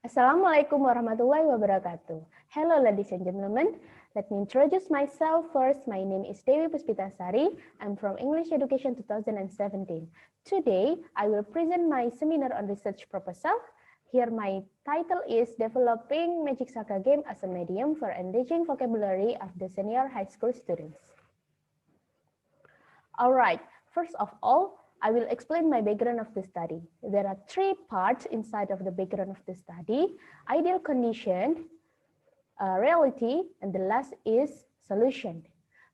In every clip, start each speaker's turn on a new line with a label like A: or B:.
A: Assalamualaikum warahmatullahi wabarakatuh. Hello ladies and gentlemen. Let me introduce myself first. My name is Dewi Puspita Sari. I'm from English Education 2017. Today, I will present my seminar on research proposal. Here my title is Developing Magic Saga Game as a Medium for Enriching Vocabulary of the Senior High School Students. Alright, first of all, I will explain my background of the study. There are three parts inside of the background of the study: ideal condition, reality, and the last is solution.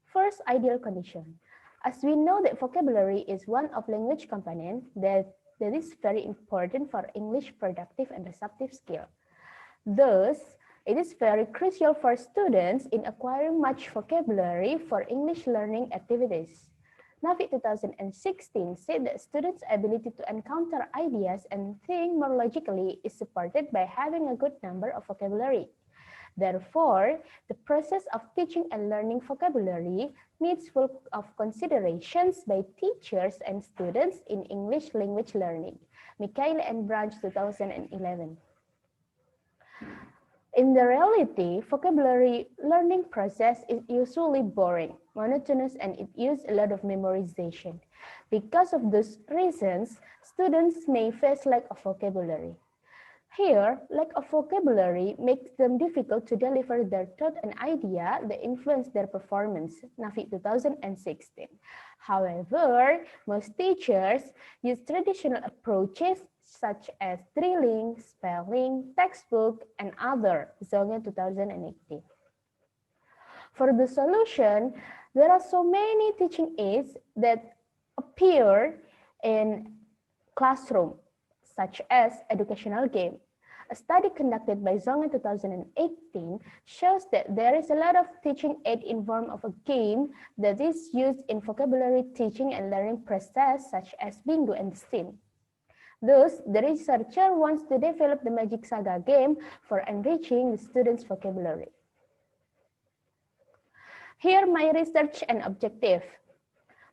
A: First, ideal condition. As we know that vocabulary is one of language component that is very important for English productive and receptive skill. Thus, it is very crucial for students in acquiring much vocabulary for English learning activities. NAVI 2016 said that students' ability to encounter ideas and think more logically is supported by having a good number of vocabulary. Therefore, the process of teaching and learning vocabulary needs full of considerations by teachers and students in English language learning. Mikhail and Branch 2011. In the reality, vocabulary learning process is usually boring, monotonous, and it uses a lot of memorization. Because of those reasons, students may face lack of vocabulary. Here, lack of vocabulary makes them difficult to deliver their thought and idea that influence their performance, NAVI 2016. However, most teachers use traditional approaches such as drilling, spelling, textbook, and other, Zonge 2018. For the solution, there are so many teaching aids that appear in classroom, such as educational game. A study conducted by Zonge 2018 shows that there is a lot of teaching aid in form of a game that is used in vocabulary teaching and learning process, such as bingo and STEAM. Thus, the researcher wants to develop the Magic Saga game for enriching the students' vocabulary. Here, my research and objective.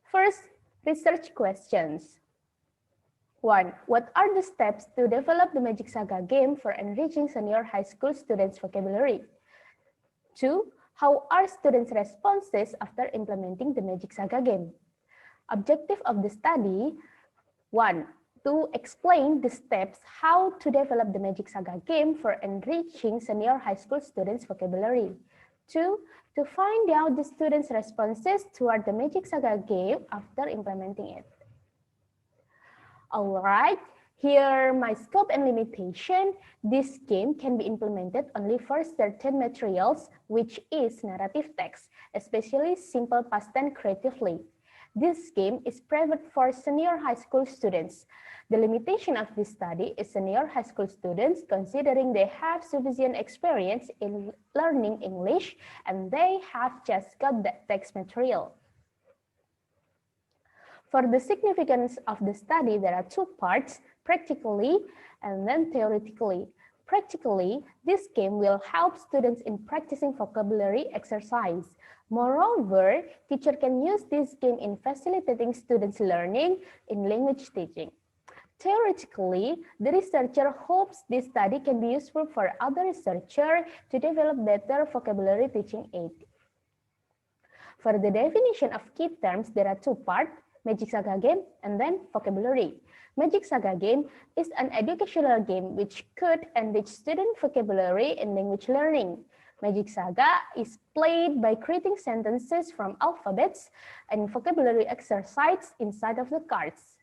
A: First, research questions. 1. What are the steps to develop the Magic Saga game for enriching senior high school students' vocabulary? 2. How are students' responses after implementing the Magic Saga game? Objective of the study. 1. To explain the steps how to develop the Magic Saga game for enriching senior high school students' vocabulary. 2. To find out the students' responses toward the Magic Saga game after implementing it. All right, here my scope and limitation. This game can be implemented only for certain materials, which is narrative text, especially simple past tense creatively. This game is private for senior high school students. The limitation of this study is senior high school students, considering they have sufficient experience in learning English and they have just got that text material. For the significance of the study, there are two parts, practically and then theoretically. Practically, this game will help students in practicing vocabulary exercise. Moreover, teacher can use this game in facilitating students' learning in language teaching. Theoretically, the researcher hopes this study can be useful for other researchers to develop better vocabulary teaching aid. For the definition of key terms, there are two parts, Magic Saga game and then vocabulary. Magic Saga game is an educational game which could enrich student vocabulary in language learning. Magic Saga is played by creating sentences from alphabets and vocabulary exercise inside of the cards.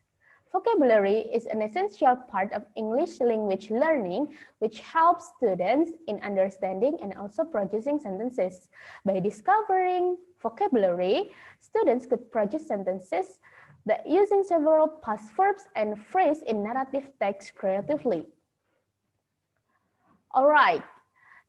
A: Vocabulary is an essential part of English language learning, which helps students in understanding and also producing sentences. By discovering vocabulary, students could produce sentences that using several past verbs and phrases in narrative text creatively. All right,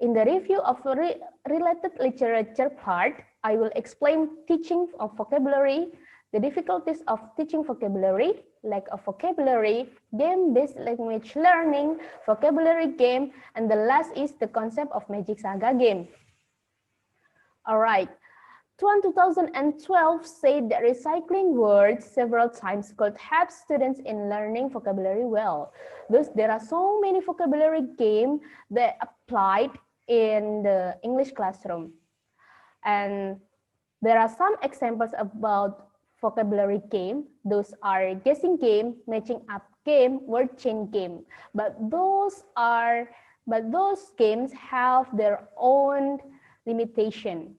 A: in the review of related literature part, I will explain teaching of vocabulary, the difficulties of teaching vocabulary, lack of vocabulary, game-based language learning, vocabulary game, and the last is the concept of Magic Saga game. All right, Tuan 2012 said that recycling words several times could help students in learning vocabulary well. Thus, there are so many vocabulary games that applied in the English classroom. And there are some examples about vocabulary game. Those are guessing game, matching up game, word chain game. But those games have their own limitation.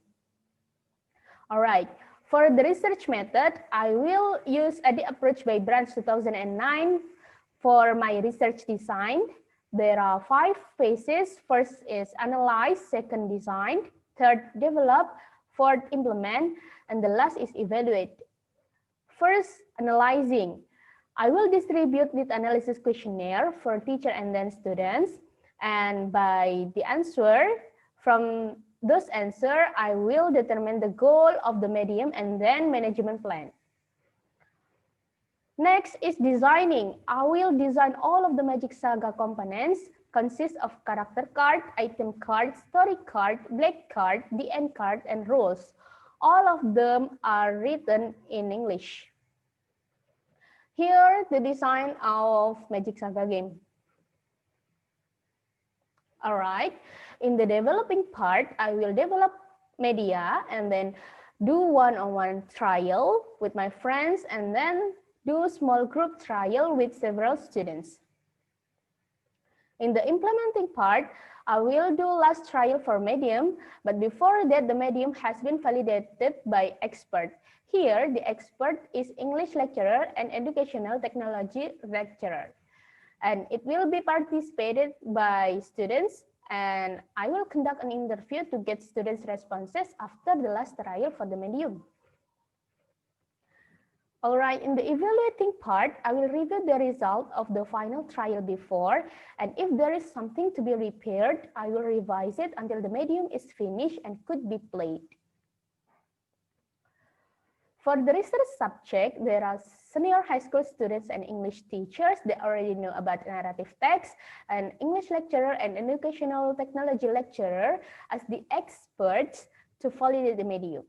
A: All right, for the research method, I will use the approach by Branch 2009 for my research design. There are 5 phases. First is analyze, second design, third develop, fourth implement, and the last is evaluate. First, analyzing. I will distribute the analysis questionnaire for teacher and then students. And by the answer, from those answers, I will determine the goal of the medium and then management plan. Next is designing. I will design all of the Magic Saga components, consists of character card, item card, story card, black card, the end card, and rules. All of them are written in English. Here, the design of Magic Saga game. All right, in the developing part, I will develop media and then do one-on-one trial with my friends and then do small group trial with several students. In the implementing part, I will do last trial for medium, but before that, the medium has been validated by expert. Here, the expert is English lecturer and educational technology lecturer. And it will be participated by students, and I will conduct an interview to get students' responses after the last trial for the medium. All right, in the evaluating part, I will review the result of the final trial before, and if there is something to be repaired, I will revise it until the medium is finished and could be played. For the research subject, there are senior high school students and English teachers that already know about narrative text, and English lecturer and educational technology lecturer as the experts to validate the medium.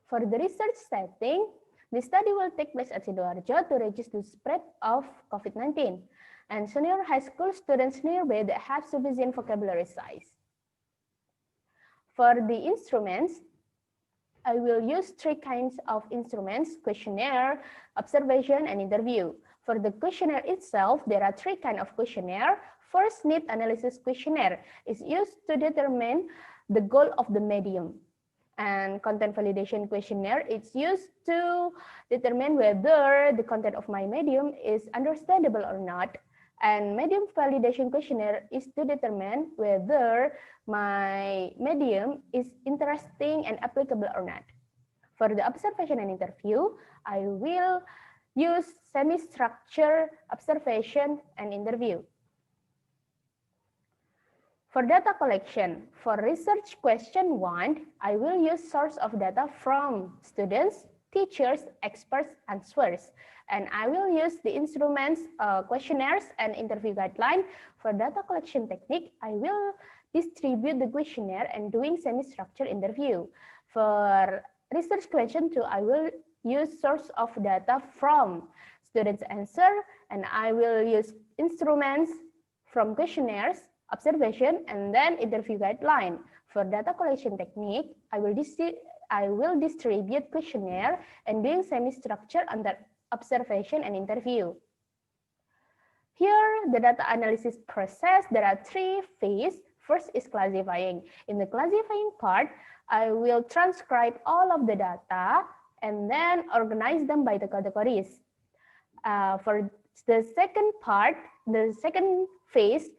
A: For the research setting, the study will take place at Sidoarjo to reduce the spread of COVID-19, and senior high school students nearby that have sufficient vocabulary size. For the instruments, I will use 3 kinds of instruments: questionnaire, observation, and interview. For the questionnaire itself, there are 3 kinds of questionnaire. First, need analysis questionnaire is used to determine the goal of the medium. And content validation questionnaire is used to determine whether the content of my medium is understandable or not. And medium validation questionnaire is to determine whether my medium is interesting and applicable or not. For the observation and interview, I will use semi-structured observation and interview. For data collection, for research question 1, I will use source of data from students, teachers, experts, and sources. And I will use the instruments, questionnaires, and interview guideline. For data collection technique, I will distribute the questionnaire and doing semi-structured interview. For research question 2, I will use source of data from students' answer, and I will use instruments from questionnaires, observation, and then interview guideline. For data collection technique, I will distribute questionnaire and doing semi-structure under observation and interview. Here, the data analysis process, there are 3 phases. First is classifying. In the classifying part, I will transcribe all of the data and then organize them by the categories. For the second part, the second phase,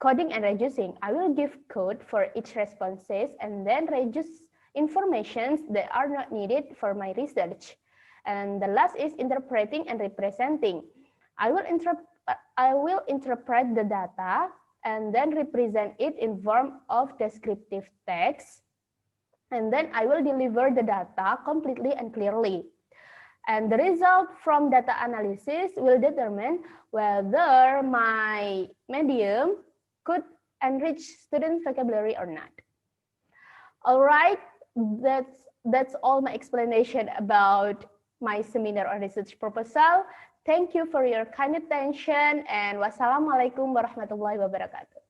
A: coding and reducing, I will give code for each responses and then reduce informations that are not needed for my research. And the last is interpreting and representing. I will interpret the data and then represent it in form of descriptive text. And then I will deliver the data completely and clearly. And the result from data analysis will determine whether my medium could enrich student vocabulary or not. All right, that's all my explanation about my seminar or research proposal. Thank you for your kind attention, and wassalamualaikum warahmatullahi wabarakatuh.